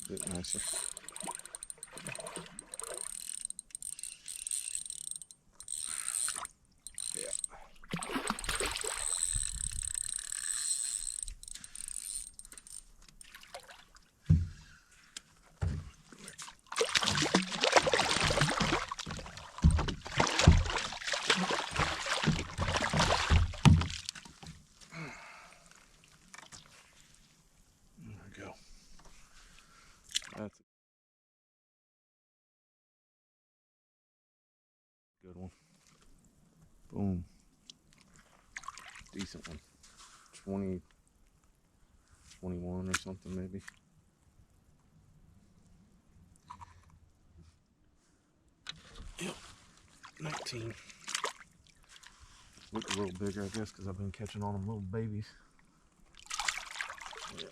a bit nicer. Yeah. There we go. That's a good one. Boom. Decent one. 20, 21 or something maybe. Yep. 19. Look a little bigger, I guess, because I've been catching all them little babies. Yep.